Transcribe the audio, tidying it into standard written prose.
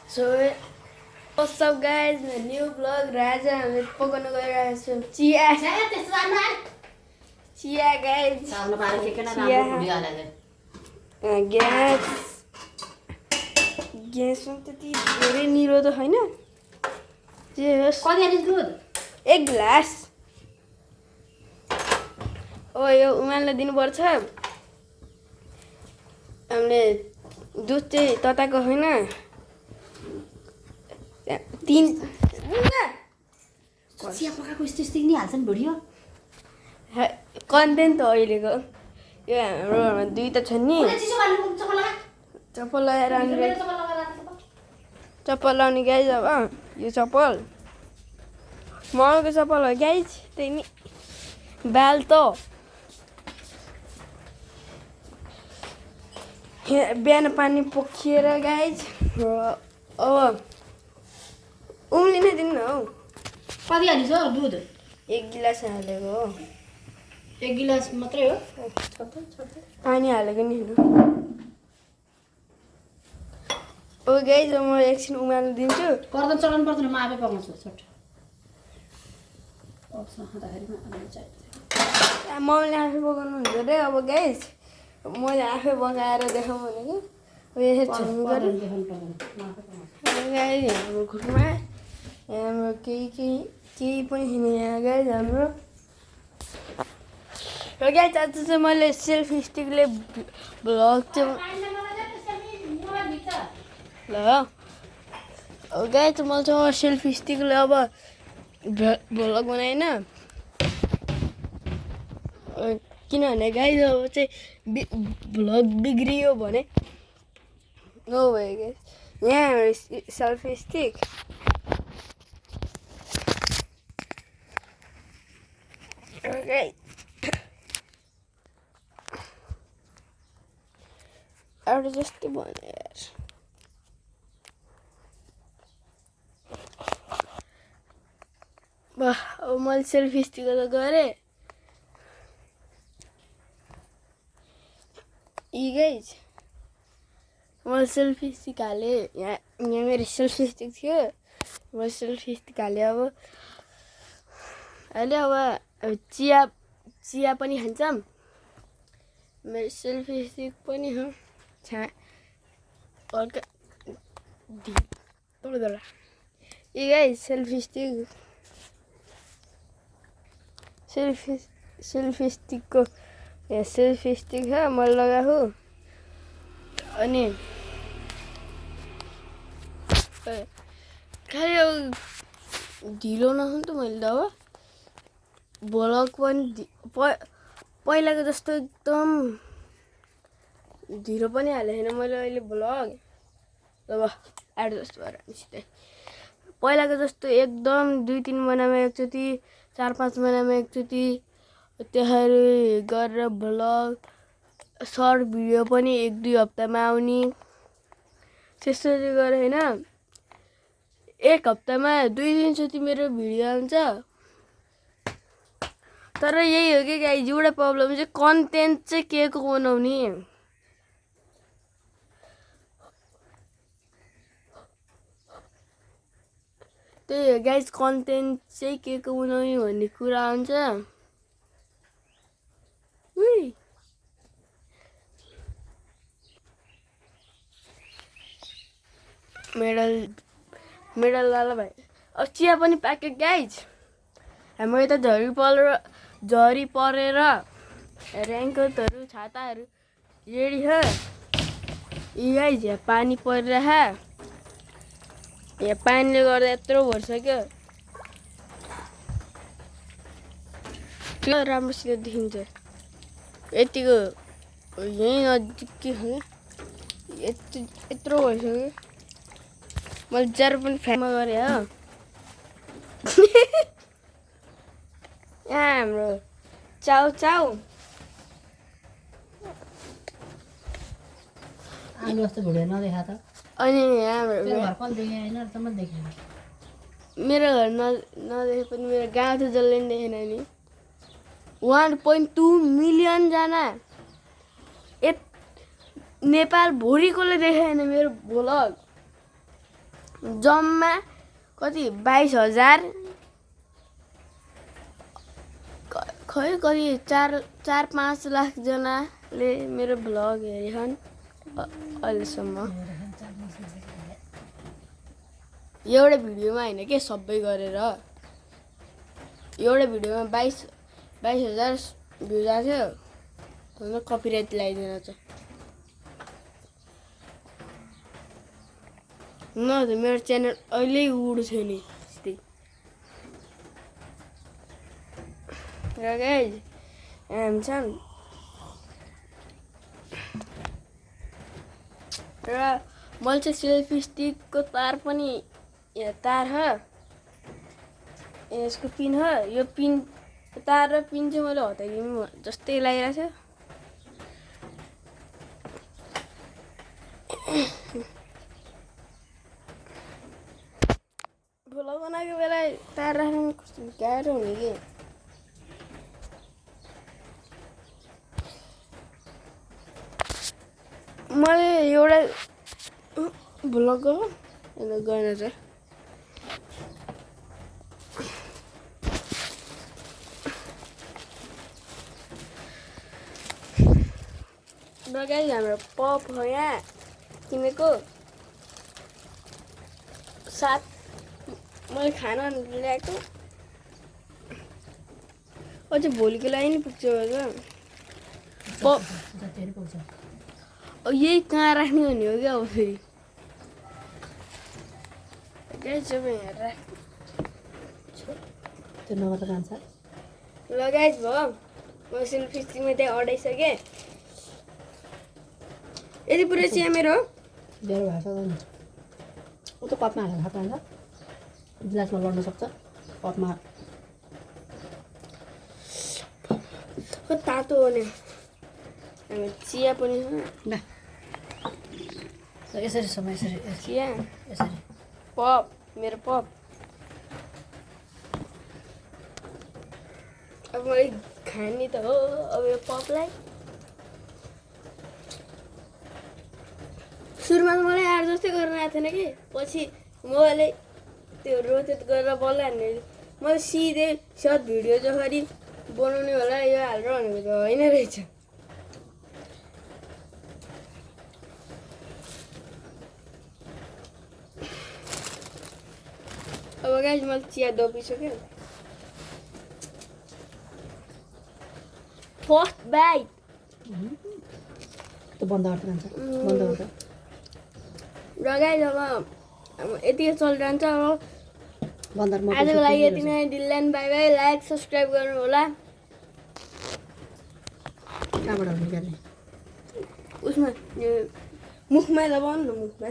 So, what's up guys? My new vlog Raja हामी पकाउन गइरहेको छौँ चिया चिया guys ग्यास ग्यासमा त्यति धेरै निलो त छैन जे होस् एक ग्लास ओ यो उमाल्न दिनुपर्छ हामीले दुध चाहिँ तताएको होइन तीन चिया पकाएको यस्तो यस्तो नि हाल्छ नि भिडियो कन्टेन्ट हो अहिलेको यो हाम्रो घरमा दुईटा छन् नि चप्पल लगाएर चप्पल लाउने गाइज अब यो चप्पल मलको चप्पल हो गाइज त्यही नि बाल त बिहान पानी पोखिएर गाइज अब उम्लिन दिनु हौ कति हालिस् हो दुध एक गिलास हालेको हो एक गिलास मात्रै हो पानी हालेको नि हेर्नु ओ गाइज म एकछिन उमाल्न दिन्छु पर्दैन चलाउनु पर्दैन म आफै पकाउँछु छोट मम्मीले आफै पकाउनु हुन्छ रे अब गाइज मैले आफै पकाएर देखाउँ भनेको यसरी छुनु पर्यो गाइज हाम्रो घुटमा हाम्रो केही पनि छैन यहाँ गाइज हाम्रो र गाइज आज चाहिँ मैले सेल्फी स्टिकले भ्लग चाहिँ ल गाइज मैले चाहिँ सेल्फी स्टिकले अब भ्लग बनाएन किनभने गाइज अब चाहिँ भ्लग बिग्रियो भने नो भयो गाइज यहाँ हाम्रो सेल्फी स्टिक एउटा जस्तै भने यार अब मैले सेल्फी स्टिक त गरेँ गाइज मैले सेल्फी स्टिक हालेँ यहाँ मेरो सेल्फी स्टिक थियो मैले सेल्फी स्टिक हालेँ अब अहिले अब चिया पनि खान्छौँ मेरो सेल्फी स्टिक पनि हो हल्का ढिलो गाइज सेल्फी स्टिक सेल्फी स्टिकको यहाँ सेल्फी स्टिक छ मैले लगाएको अनि खालि अब ढिलो नहुन् त मैले त अब भ्लग पनि पहिलाको जस्तो एकदम ढिलो पनि हालेको छैन मैले अहिले भ्लग अब एडजस्ट गरेर सिधै पहिलाको जस्तो एकदम 2-3 महिनामा एकचोटि 4-5 महिनामा एकचोटि त्यसरी गरेर भ्लग सर्ट भिडियो पनि 1-2 हप्तामा आउने त्यसरी गरेँ होइन एक हप्तामा 2 दिनचोटि मेरो भिडियो आउँछ तर यही हो कि गाइज एउटा प्रब्लम चाहिँ कन्टेन्ट चाहिँ के को बनाउने त्यही हो गाइज कन्टेन्ट चाहिँ के को बनाउने भन्ने कुरा आउँछ मेडल लाला भाइ अब चिया पनि पाक्यो गाइज हाम्रो यता झरी परेर रेनकोटहरू छाताहरू रेडी छ गाइज यहाँ पानी परिरह यहाँ पानीले गर्दा यत्रो भइसक्यो त्यो राम्रोसित देखिन्छ यतिको यहीँ नजिकै हो यत्रो भइसक्यो मैले जार पनि फ्यानमा गरेँ हो यहाँ हाम्रो चाउ आलु जस्तो भिडियो नदेखा त अनि यहाँ मेरो घर नदेखे पनि मेरो गाउँ त जसले पनि देखेन नि 1.2 मिलियन जना नेपाल भरिकोले देखेन मेरो भ्लग जम्मा कति 22,000 खै कति 4-5 लाखजनाले मेरो भ्लग हेरेछन् अहिलेसम्म। एउटा भिडियोमा होइन के सबै गरेर एउटा भिडियोमा 22,000 भ्युज आएको थियो। कपिराइट लगाइदिएर चाहिँ न त मेरो च्यानल अहिले उड्थ्यो नि यस्तै। र गाइज हामी छन् र मैले चाहिँ सेल्फी स्टिकको तार पनि यहाँ तार ह यसको पिन ह। यो पिन तार र पिन चाहिँ मैले हटाइदिनु जस्तै लागिरहेको थियो। भ्लग बनाएको बेला तार राख्नु कस्तो गाह्रो हुने कि। मैले एउटा भ्लग गर्न चाहिँ गाइस हाम्रो पप हो यहाँ किनेको 7 मैले खाना ल्याएको अझ भोलिको लागि नि पुग्छ पप। जतिहरू पुग्छ यही कहाँ राख्ने हुने हो क्या अब फेरि गाइस जब यहाँ राख त्यो नगर्दा जान्छ। ल गाइस भयो म सेल्फी स्टिकमा त्यहाँ अडाइसकेँ। यति पुरै चाहिँ मेरो बेरो भएको छ नि ऊ त कपमा हालेर खाएको हुन्छ गिलासमा लड्न सक्छ कपमा तातो हो नि। हामी चिया पनि छ ल यसरी समय यसरी चिया यसरी पप मेरो पप। अब मैले खाने त हो अब यो पपलाई सुरुमा त मलाई आएर जस्तै गर्न आएको थिएन कि पछि मैले त्यो रोटेट गरेर बल्ल हान्ने मैले सिधै सर्ट भिडियो जसरी बनाउने होला यो हालेर भनेको त होइन रहेछ। अब गाइस मैले चिया दपिसक्यो। फर्स्ट बाइट त्यो बन्द गर्दा जान्छ बन्द गर्दा र गाइस अब यतिकै चलिरहन्छ। अब बन्दर म आजको लागि यति नै डिल्ल्यान्ड बाई बाई। लाइक सब्सक्राइब गर्नु होला। कहाँबाट निकाल्ने उसमा यो मुखमा दबाउनु न मुखमा।